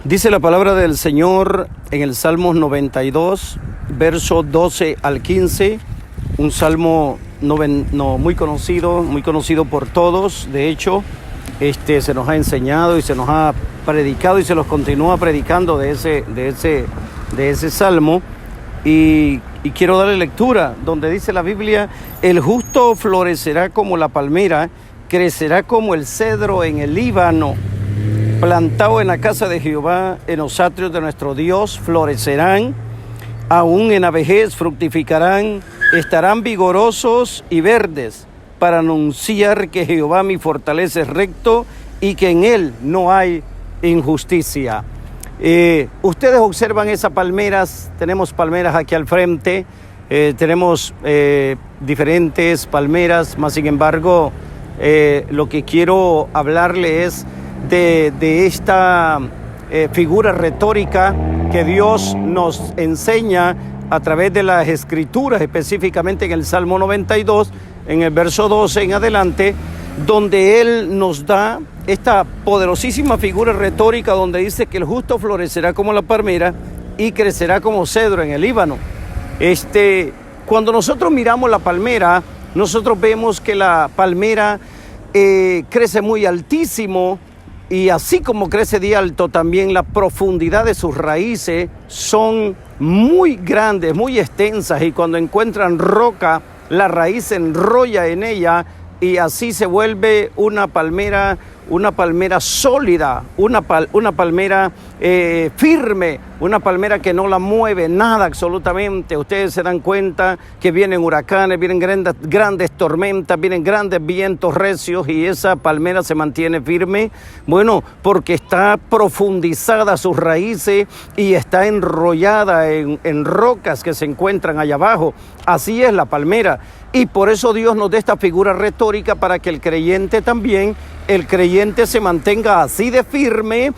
Dice la palabra del Señor en el Salmo 92, verso 12 al 15, un salmo muy conocido por todos. De hecho, se nos ha enseñado y se nos ha predicado y se los continúa predicando de ese salmo. Y quiero darle lectura, donde dice la Biblia: el justo florecerá como la palmera, crecerá como el cedro en el Líbano. Plantado en la casa de Jehová, en los atrios de nuestro Dios, florecerán, aún en la vejez fructificarán, estarán vigorosos y verdes, para anunciar que Jehová mi fortaleza es recto y que en él no hay injusticia. Ustedes observan esas palmeras. Tenemos palmeras aquí al frente, tenemos diferentes palmeras, mas sin embargo, lo que quiero hablarle es de esta figura retórica que Dios nos enseña a través de las Escrituras, específicamente en el Salmo 92, en el verso 12 en adelante, donde Él nos da esta poderosísima figura retórica donde dice que el justo florecerá como la palmera y crecerá como cedro en el Líbano. Cuando nosotros miramos la palmera, nosotros vemos que la palmera crece muy altísimo, y así como crece de alto, también la profundidad de sus raíces son muy grandes, muy extensas, y cuando encuentran roca, la raíz se enrolla en ella y así se vuelve una palmera sólida, una palmera firme, una palmera que no la mueve nada absolutamente. Ustedes se dan cuenta que vienen huracanes, vienen grandes tormentas, vienen grandes vientos recios y esa palmera se mantiene firme. Bueno, porque está profundizada sus raíces y está enrollada en rocas que se encuentran allá abajo. Así es la palmera. Y por eso Dios nos da esta figura retórica para que el creyente se mantenga así de firme,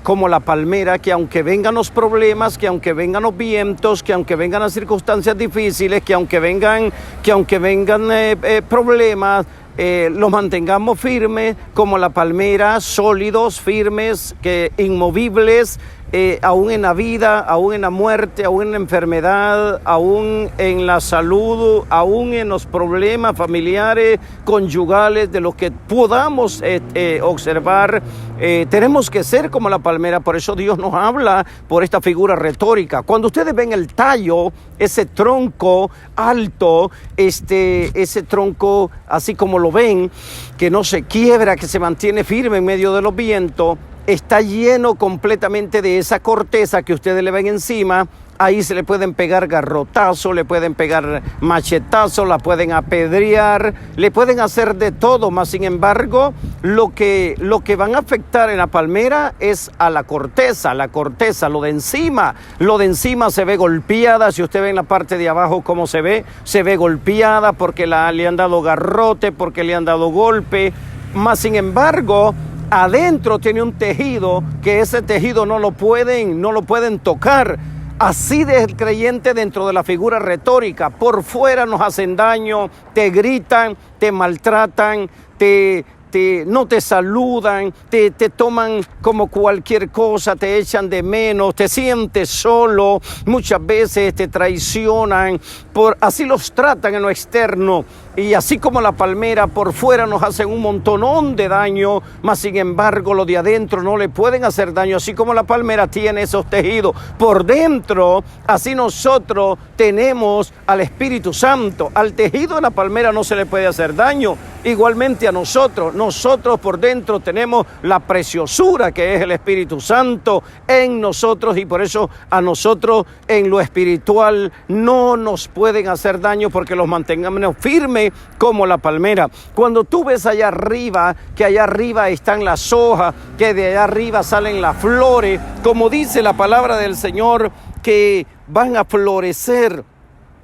como la palmera, que aunque vengan los problemas, que aunque vengan los vientos, que aunque vengan las circunstancias difíciles, que aunque vengan problemas, los mantengamos firmes como la palmera, sólidos, firmes, inmovibles, aún en la vida, aún en la muerte, aún en la enfermedad, aún en la salud, aún en los problemas familiares, conyugales, de los que podamos observar. Tenemos que ser como la palmera. Por eso Dios nos habla por esta figura retórica. Cuando ustedes ven el tallo, ese tronco alto, ese tronco así como lo ven, que no se quiebra, que se mantiene firme en medio de los vientos, está lleno completamente de esa corteza que ustedes le ven encima. Ahí se le pueden pegar garrotazos, le pueden pegar machetazos, la pueden apedrear, le pueden hacer de todo, mas sin embargo, lo que van a afectar en la palmera es a la corteza, lo de encima. Lo de encima se ve golpeada. Si usted ve en la parte de abajo cómo se ve golpeada porque le han dado garrote, porque le han dado golpe, mas sin embargo, adentro tiene un tejido que ese tejido no lo pueden tocar. Así de el creyente dentro de la figura retórica. Por fuera nos hacen daño, te gritan, te maltratan, no te saludan, te toman como cualquier cosa, te echan de menos, te sientes solo, muchas veces te traicionan, así los tratan en lo externo. Y así como la palmera, por fuera nos hacen un montonón de daño, mas sin embargo lo de adentro no le pueden hacer daño. Así como la palmera tiene esos tejidos por dentro, así nosotros tenemos al Espíritu Santo. Al tejido de la palmera no se le puede hacer daño. Igualmente a nosotros por dentro tenemos la preciosura que es el Espíritu Santo en nosotros, y por eso a nosotros en lo espiritual no nos pueden hacer daño, porque los mantengamos firmes como la palmera. Cuando tú ves allá arriba, que allá arriba están las hojas, que de allá arriba salen las flores, como dice la palabra del Señor, que van a florecer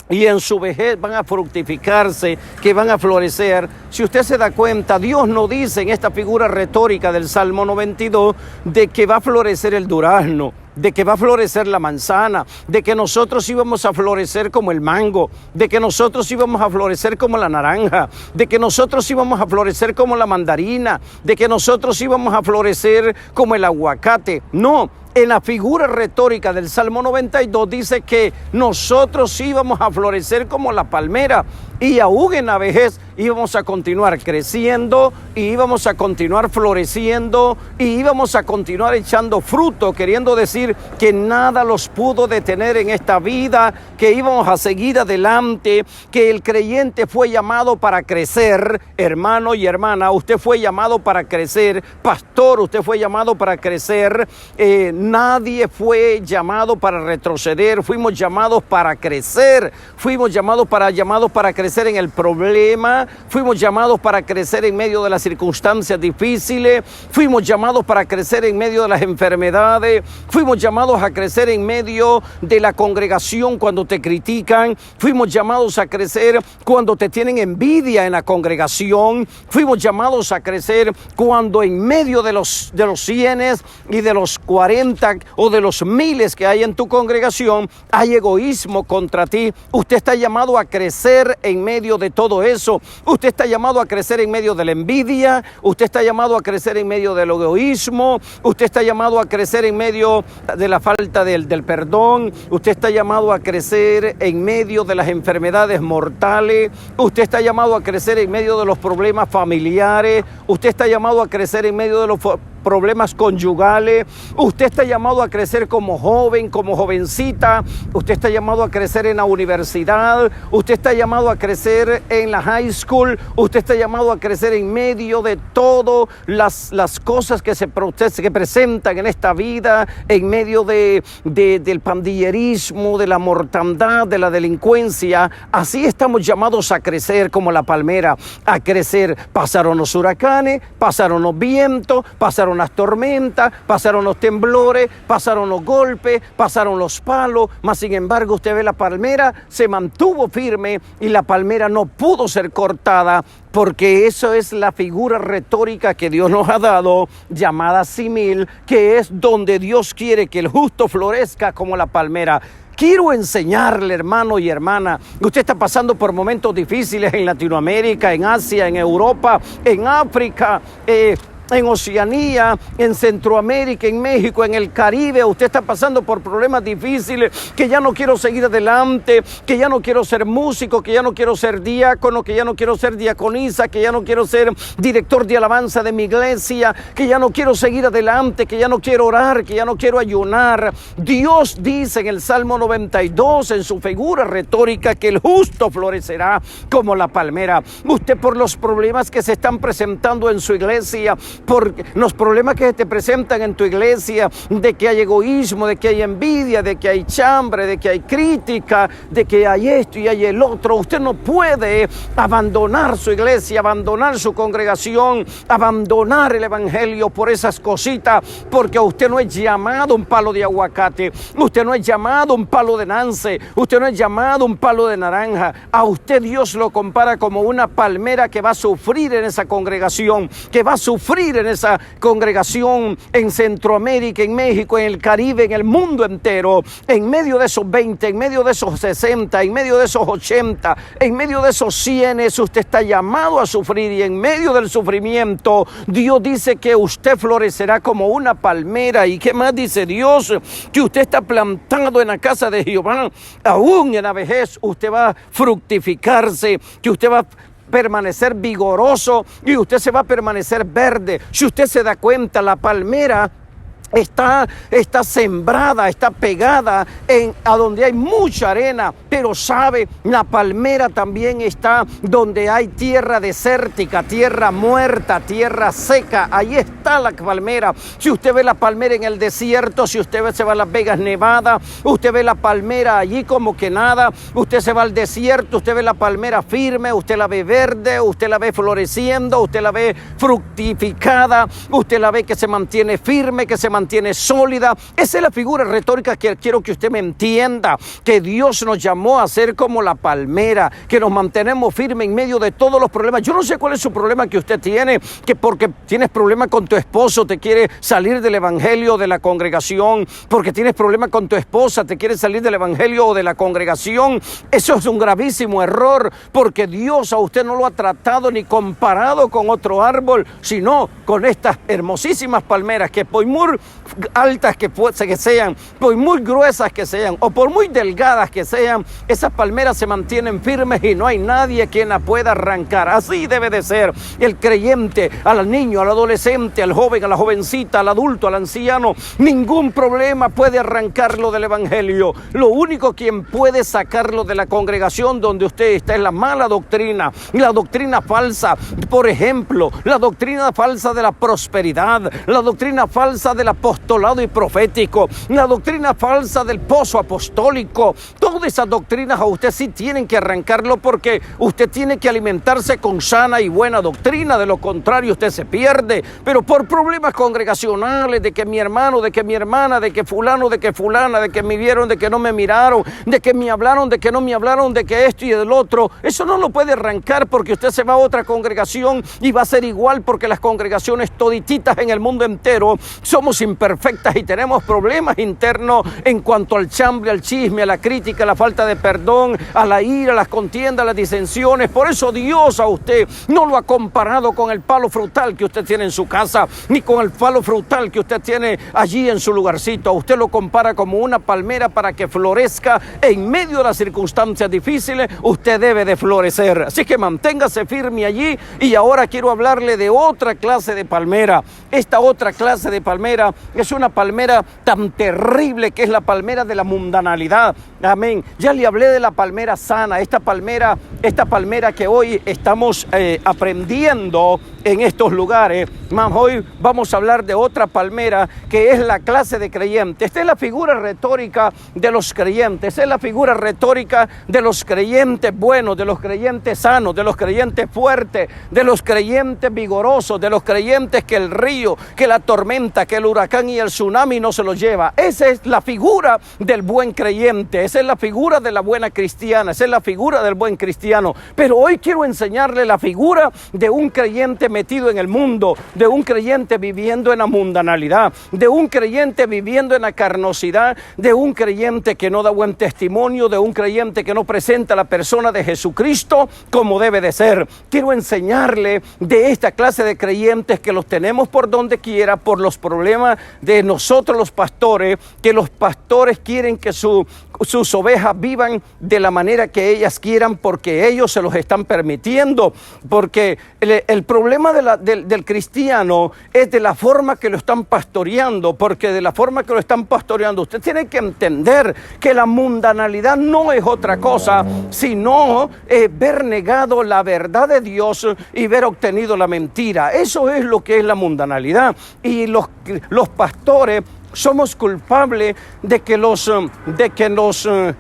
y en su vejez van a fructificarse, que van a florecer. Si usted se da cuenta, Dios no dice en esta figura retórica del Salmo 92 de que va a florecer el durazno, de que va a florecer la manzana, de que nosotros íbamos a florecer como el mango, de que nosotros íbamos a florecer como la naranja, de que nosotros íbamos a florecer como la mandarina, de que nosotros íbamos a florecer como el aguacate. No. En la figura retórica del Salmo 92 dice que nosotros íbamos a florecer como la palmera y aún en la vejez íbamos a continuar creciendo y íbamos a continuar floreciendo y íbamos a continuar echando fruto, queriendo decir que nada los pudo detener en esta vida, que íbamos a seguir adelante, que el creyente fue llamado para crecer, hermano y hermana, usted fue llamado para crecer, pastor, usted fue llamado para crecer, nadie fue llamado para retroceder, fuimos llamados para crecer, fuimos llamados para crecer en el problema, fuimos llamados para crecer en medio de las circunstancias difíciles, fuimos llamados para crecer en medio de las enfermedades, fuimos llamados a crecer en medio de la congregación cuando te critican, fuimos llamados a crecer cuando te tienen envidia en la congregación, fuimos llamados a crecer cuando en medio de los cienes y de los 40 o de los miles que hay en tu congregación, hay egoísmo contra ti. Usted está llamado a crecer en medio de todo eso. Usted está llamado a crecer en medio de la envidia. Usted está llamado a crecer en medio del egoísmo. Usted está llamado a crecer en medio de la falta del perdón. Usted está llamado a crecer en medio de las enfermedades mortales. Usted está llamado a crecer en medio de los problemas familiares. Usted está llamado a crecer en medio de los problemas conyugales. Usted está llamado a crecer como joven, como jovencita. Usted está llamado a crecer en la universidad. Usted está llamado a crecer en la high school. Usted está llamado a crecer en medio de todas las cosas que se presentan en esta vida, en medio del pandillerismo, de la mortandad, de la delincuencia. Así estamos llamados a crecer como la palmera, a crecer. Pasaron los huracanes, pasaron los vientos, pasaron las tormentas, pasaron los temblores, pasaron los golpes, pasaron los palos, mas sin embargo usted ve la palmera, se mantuvo firme y la palmera no pudo ser cortada, porque eso es la figura retórica que Dios nos ha dado, llamada símil, que es donde Dios quiere que el justo florezca como la palmera. Quiero enseñarle, hermano y hermana, usted está pasando por momentos difíciles en Latinoamérica, en Asia, en Europa, en África, en Oceanía, en Centroamérica, en México, en el Caribe. Usted está pasando por problemas difíciles, que ya no quiero seguir adelante, que ya no quiero ser músico, que ya no quiero ser diácono, que ya no quiero ser diaconisa, que ya no quiero ser director de alabanza de mi iglesia, que ya no quiero seguir adelante, que ya no quiero orar, que ya no quiero ayunar. Dios dice en el Salmo 92, en su figura retórica, que el justo florecerá como la palmera. Usted, por los problemas que se están presentando en su iglesia, por los problemas que te presentan en tu iglesia, de que hay egoísmo, de que hay envidia, de que hay chambre, de que hay crítica, de que hay esto y hay el otro, usted no puede abandonar su iglesia, abandonar su congregación, abandonar el evangelio por esas cositas, porque usted no es llamado un palo de aguacate, usted no es llamado un palo de nance, usted no es llamado un palo de naranja. A usted Dios lo compara como una palmera que va a sufrir en esa congregación, que va a sufrir en esa congregación en Centroamérica, en México, en el Caribe, en el mundo entero. En medio de esos 20, en medio de esos 60, en medio de esos 80, en medio de esos 100, usted está llamado a sufrir, y en medio del sufrimiento Dios dice que usted florecerá como una palmera. ¿Y qué más dice Dios? Que usted está plantado en la casa de Jehová, aún en la vejez usted va a fructificarse, que usted va a permanecer vigoroso y usted se va a permanecer verde. Si usted se da cuenta, la palmera está sembrada, está pegada a donde hay mucha arena, pero sabe, la palmera también está donde hay tierra desértica, tierra muerta, tierra seca. Ahí está la palmera. Si usted ve la palmera en el desierto, si usted se va a Las Vegas, Nevada, usted ve la palmera allí como que nada. Usted se va al desierto, usted ve la palmera firme, usted la ve verde, usted la ve floreciendo, usted la ve fructificada, usted la ve que se mantiene firme, que se mantiene mantiene sólida. Esa es la figura retórica que quiero que usted me entienda, que Dios nos llamó a ser como la palmera, que nos mantenemos firmes en medio de todos los problemas. Yo no sé cuál es su problema que usted tiene, que porque tienes problema con tu esposo te quiere salir del evangelio de la congregación, porque tienes problema con tu esposa te quiere salir del evangelio o de la congregación. Eso es un gravísimo error, porque Dios a usted no lo ha tratado ni comparado con otro árbol, sino con estas hermosísimas palmeras que por muy altas que sean, por muy gruesas que sean o por muy delgadas que sean, esas palmeras se mantienen firmes y no hay nadie quien la pueda arrancar. Así debe de ser el creyente, al niño, al adolescente, al joven, a la jovencita, al adulto, al anciano. Ningún problema puede arrancarlo del evangelio. Lo único quien puede sacarlo de la congregación donde usted está es la mala doctrina, la doctrina falsa. Por ejemplo, la doctrina falsa de la prosperidad, la doctrina falsa del apostolado y profético, la doctrina falsa del pozo apostólico. Todas esas doctrinas a usted sí tienen que arrancarlo, porque usted tiene que alimentarse con sana y buena doctrina. De lo contrario usted se pierde. Pero por problemas congregacionales, de que mi hermano, de que mi hermana, de que fulano, de que fulana, de que me vieron, de que no me miraron, de que me hablaron, de que no me hablaron, de que esto y del otro, eso no lo puede arrancar, porque usted se va a otra congregación y va a ser igual, porque las congregaciones todititas en el mundo entero somos imperfectas y tenemos problemas internos en cuanto al chambre, al chisme, a la crítica, a la falta de perdón, a la ira, a las contiendas, a las disensiones. Por eso Dios a usted no lo ha comparado con el palo frutal que usted tiene en su casa, ni con el palo frutal que usted tiene allí en su lugarcito. A usted lo compara como una palmera para que florezca en medio de las circunstancias difíciles. Usted debe de florecer. Así que manténgase firme allí. Y ahora quiero hablarle de otra clase de palmera. Esta otra clase de palmera es una palmera tan terrible, que es la palmera de la mundanalidad. Amén. Ya le hablé de la palmera sana, esta palmera que hoy estamos aprendiendo en estos lugares. Más hoy vamos a hablar de otra palmera, que es la clase de creyentes. Esta es la figura retórica de los creyentes. Es la figura retórica de los creyentes buenos, de los creyentes sanos, de los creyentes fuertes, de los creyentes vigorosos, de los creyentes que el río, que la tormenta, que el huracán y el tsunami no se los lleva. Esa es la figura del buen creyente. Esa es la figura de la buena cristiana. Esa es la figura del buen cristiano. Pero hoy quiero enseñarle la figura de un creyente metido en el mundo, de un creyente viviendo en la mundanalidad, de un creyente viviendo en la carnosidad, de un creyente que no da buen testimonio, de un creyente que no presenta a la persona de Jesucristo como debe de ser. Quiero enseñarle de esta clase de creyentes que los tenemos por donde quiera, por los problemas de nosotros los pastores, que los pastores quieren que sus ovejas vivan de la manera que ellas quieran, porque ellos se los están permitiendo. Porque el problema del cristiano es de la forma que lo están pastoreando, porque de la forma que lo están pastoreando usted tiene que entender que la mundanalidad no es otra cosa sino ver negado la verdad de Dios y ver obtenido la mentira. Eso es lo que es la mundanalidad. Y los pastores somos culpables de que los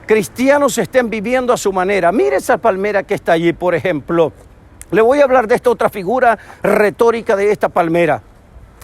cristianos estén viviendo a su manera. Mire esa palmera que está allí, por ejemplo. Le voy a hablar de esta otra figura retórica de esta palmera.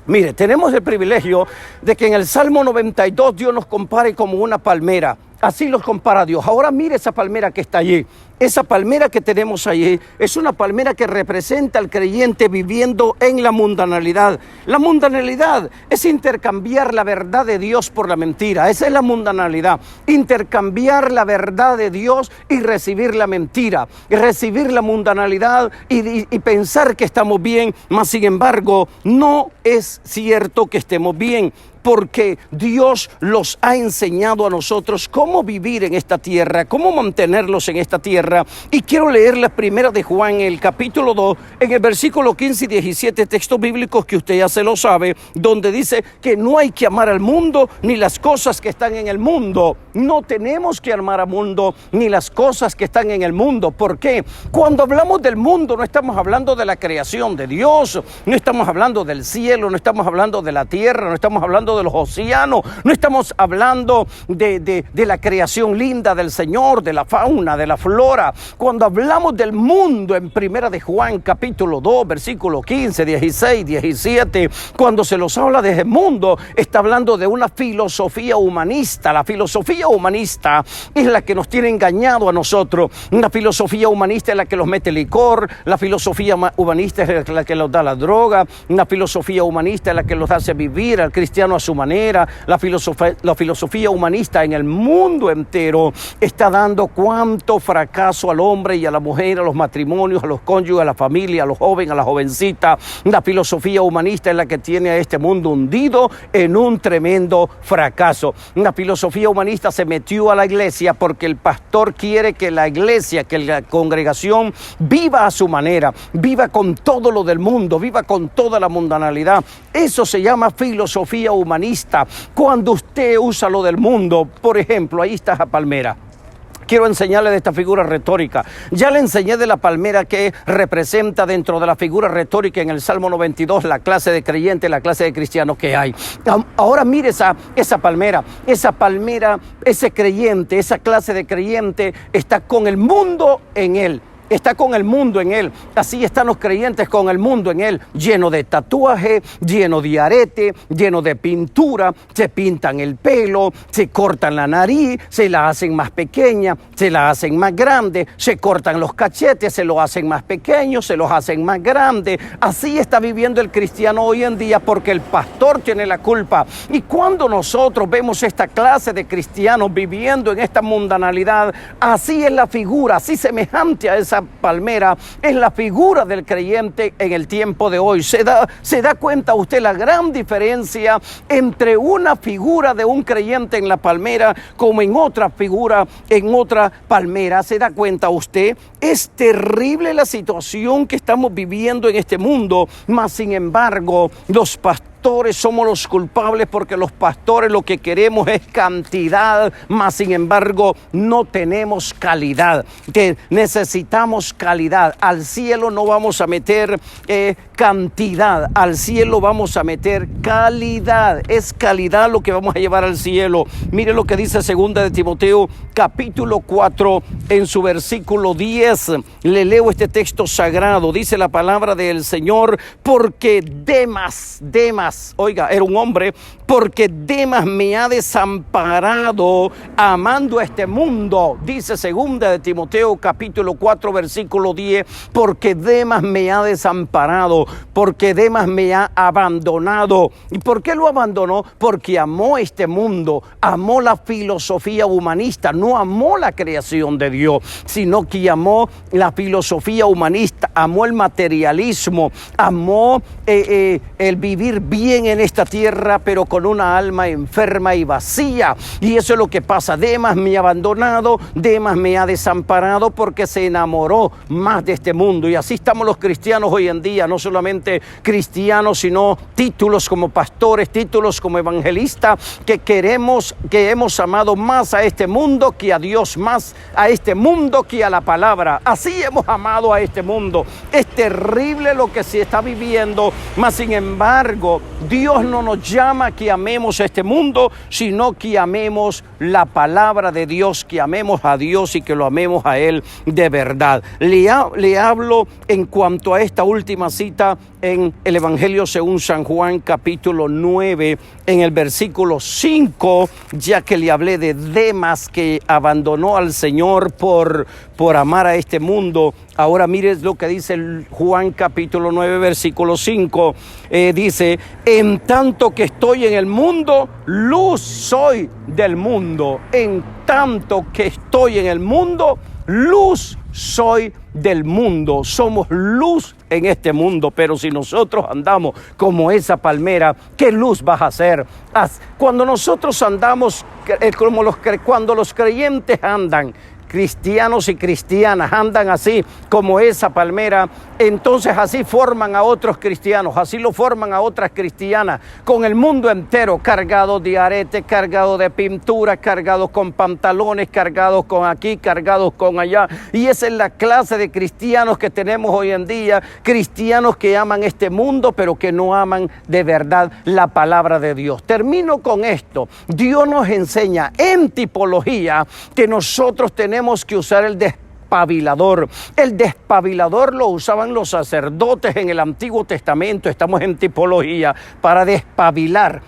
Mire, tenemos el privilegio de que en el Salmo 92 Dios nos compare como una palmera. Así los compara Dios. Ahora mire esa palmera que está allí. Esa palmera que tenemos allí es una palmera que representa al creyente viviendo en la mundanalidad. La mundanalidad es intercambiar la verdad de Dios por la mentira. Esa es la mundanalidad. Intercambiar la verdad de Dios y recibir la mentira. Y recibir la mundanalidad y pensar que estamos bien, mas sin embargo no es cierto que estemos bien. Porque Dios los ha enseñado a nosotros cómo vivir en esta tierra, cómo mantenerlos en esta tierra. Y quiero leer la primera de Juan, el capítulo 2, en el versículo 15 y 17, textos bíblicos que usted ya se lo sabe, donde dice que no hay que amar al mundo ni las cosas que están en el mundo. No tenemos que amar al mundo ni las cosas que están en el mundo. ¿Por qué? Cuando hablamos del mundo no estamos hablando de la creación de Dios, no estamos hablando del cielo, no estamos hablando de la tierra, no estamos hablando de los océanos, no estamos hablando de la creación linda del Señor, de la fauna, de la flora. Ahora, cuando hablamos del mundo en Primera de Juan, capítulo 2, versículo 15, 16, 17, cuando se nos habla de ese mundo, está hablando de una filosofía humanista. La filosofía humanista es la que nos tiene engañado a nosotros. Una filosofía humanista es la que los mete licor, la filosofía humanista es la que los da la droga, una filosofía humanista es la que los hace vivir al cristiano a su manera. La filosofía humanista en el mundo entero está dando cuánto fracaso al hombre y a la mujer, a los matrimonios, a los cónyuges, a la familia, a los jóvenes, a la jovencita. La filosofía humanista es la que tiene a este mundo hundido en un tremendo fracaso. La filosofía humanista se metió a la iglesia porque el pastor quiere que la iglesia, que la congregación viva a su manera, viva con todo lo del mundo, viva con toda la mundanalidad. Eso se llama filosofía humanista. Cuando usted usa lo del mundo, por ejemplo, ahí está la palmera. Quiero enseñarle de esta figura retórica. Ya le enseñé de la palmera que representa dentro de la figura retórica en el Salmo 92 la clase de creyente, la clase de cristiano que hay. Ahora mire esa palmera, ese creyente, esa clase de creyente está con el mundo en él. Está con el mundo en él. Así están los creyentes con el mundo en él, lleno de tatuaje, lleno de arete, lleno de pintura. Se pintan el pelo, se cortan la nariz, se la hacen más pequeña, se la hacen más grande, se cortan los cachetes, se los hacen más pequeños, se los hacen más grandes. Así está viviendo el cristiano hoy en día porque el pastor tiene la culpa. Y cuando nosotros vemos esta clase de cristianos viviendo en esta mundanalidad, así es la figura, así semejante a esa palmera, es la figura del creyente en el tiempo de hoy. ¿Se da cuenta usted la gran diferencia entre una figura de un creyente en la palmera como en otra figura, en otra palmera? ¿Se da cuenta usted? Es terrible la situación que estamos viviendo en este mundo, mas sin embargo, los pastores somos los culpables porque los pastores lo que queremos es cantidad, mas sin embargo no tenemos calidad. Que necesitamos calidad. Al cielo no vamos a meter cantidad, al cielo vamos a meter calidad. Es calidad lo que vamos a llevar al cielo. Mire lo que dice 2 de Timoteo capítulo 4 en su versículo 10. Le leo este texto sagrado. Dice la palabra del Señor: porque Demas, oiga, era un hombre, porque Demas me ha desamparado amando a este mundo. Dice 2 de Timoteo capítulo 4 versículo 10, porque Demas me ha desamparado, porque Demas me ha abandonado. ¿Y por qué lo abandonó? Porque amó este mundo, amó la filosofía humanista, no amó la creación de Dios, sino que amó la filosofía humanista, amó el materialismo, amó el vivir bien en esta tierra, pero con una alma enferma y vacía. Y eso es lo que pasa. Demas me ha abandonado, Demas me ha desamparado porque se enamoró más de este mundo. Y así estamos los cristianos hoy en día, no solamente cristianos, sino títulos como pastores, títulos como evangelistas, que hemos amado más a este mundo que a Dios, más a este mundo que a la palabra. Así hemos amado a este mundo. Es terrible lo que se está viviendo, mas sin embargo, Dios no nos llama a que amemos este mundo, sino que amemos la palabra de Dios, que amemos a Dios y que lo amemos a Él de verdad. Le hablo en cuanto a esta última cita en el Evangelio según San Juan capítulo 9, en el versículo 5, ya que le hablé de Demas que abandonó al Señor por amar a este mundo. Ahora mire lo que dice Juan capítulo 9 versículo 5, dice: en tanto que estoy en el mundo, luz soy del mundo. En tanto que estoy en el mundo, luz soy del mundo. Somos luz en este mundo, pero si nosotros andamos como esa palmera, ¿qué luz vas a hacer? Cuando nosotros andamos cuando los creyentes andan, cristianos y cristianas andan así como esa palmera, entonces así forman a otros cristianos, así lo forman a otras cristianas, con el mundo entero cargado de aretes, cargado de pintura, cargados con pantalones, cargados con aquí, cargados con allá. Y esa es la clase de cristianos que tenemos hoy en día, cristianos que aman este mundo pero que no aman de verdad la palabra de Dios. Termino con esto. Dios nos enseña en tipología que nosotros tenemos que usar el despabilador. El despabilador lo usaban los sacerdotes en el Antiguo Testamento. Estamos en tipología para despabilar,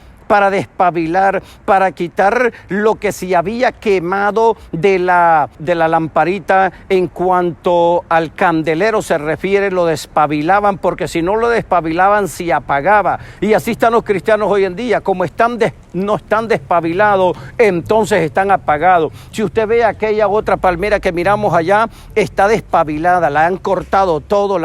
para quitar lo que se había quemado de la lamparita. En cuanto al candelero se refiere, lo despabilaban, porque si no lo despabilaban se apagaba. Y así están los cristianos hoy en día, como no están despabilados, entonces están apagados. Si usted ve aquella otra palmera que miramos allá, está despabilada, la han cortado todo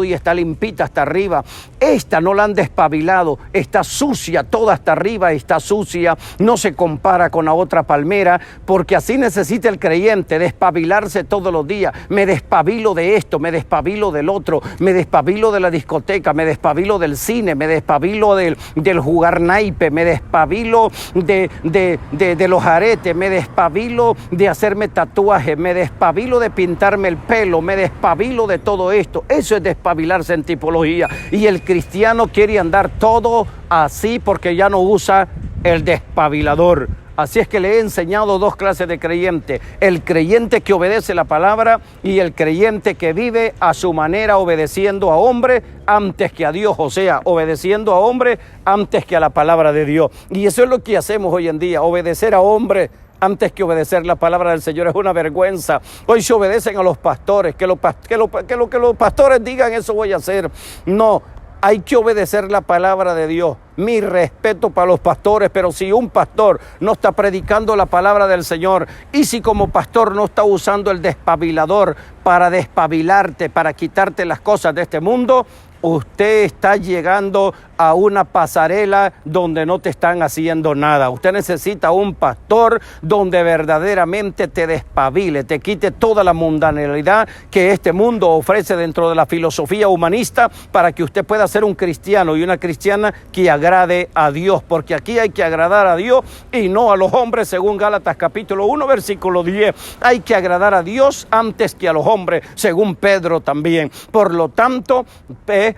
y está limpita hasta arriba. Esta no la han despabilado, está sucia, toda hasta arriba está sucia, no se compara con la otra palmera, porque así necesita el creyente, despabilarse todos los días. Me despabilo de esto, me despabilo del otro, me despabilo de la discoteca, me despabilo del cine, me despabilo del jugar naipe, me despabilo de los aretes, me despabilo de hacerme tatuajes, me despabilo de pintarme el pelo, me despabilo de todo esto. Eso es despabilarse en tipología. Y el cristiano quiere andar todo así porque ya no usa el despabilador. Así es que le he enseñado dos clases de creyente: el creyente que obedece la palabra y el creyente que vive a su manera, obedeciendo a hombre antes que a Dios, o sea, obedeciendo a hombre antes que a la palabra de Dios. Y eso es lo que hacemos hoy en día, obedecer a hombre antes que obedecer la palabra del Señor. Es una vergüenza. Hoy se obedecen a los pastores, que lo que los pastores digan, eso voy a hacer. No, hay que obedecer la palabra de Dios. Mi respeto para los pastores, pero si un pastor no está predicando la palabra del Señor, y si como pastor no está usando el despabilador para despabilarte, para quitarte las cosas de este mundo, usted está llegando a una pasarela donde no te están haciendo nada. Usted necesita un pastor donde verdaderamente te despabile, te quite toda la mundanalidad que este mundo ofrece dentro de la filosofía humanista, para que usted pueda ser un cristiano y una cristiana que agrade a Dios, porque aquí hay que agradar a Dios y no a los hombres, según Gálatas capítulo 1, versículo 10. Hay que agradar a Dios antes que a los hombres, según Pedro también. Por lo tanto,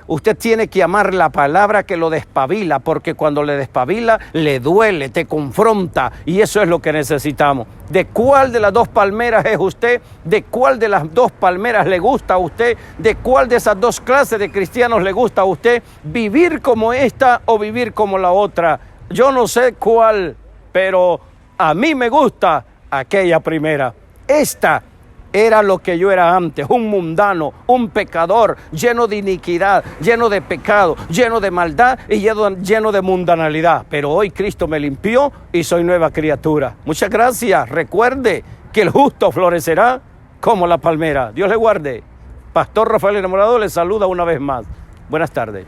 usted tiene que amar la palabra que lo despabila, porque cuando le despabila, le duele, te confronta, y eso es lo que necesitamos. ¿De cuál de las dos palmeras es usted? ¿De cuál de las dos palmeras le gusta a usted? ¿De cuál de esas dos clases de cristianos le gusta a usted? ¿Vivir como esta o vivir como la otra? Yo no sé cuál, pero a mí me gusta aquella primera. Esta era lo que yo era antes, un mundano, un pecador, lleno de iniquidad, lleno de pecado, lleno de maldad y lleno de mundanalidad. Pero hoy Cristo me limpió y soy nueva criatura. Muchas gracias. Recuerde que el justo florecerá como la palmera. Dios le guarde. Pastor Rafael Enamorado le saluda una vez más. Buenas tardes.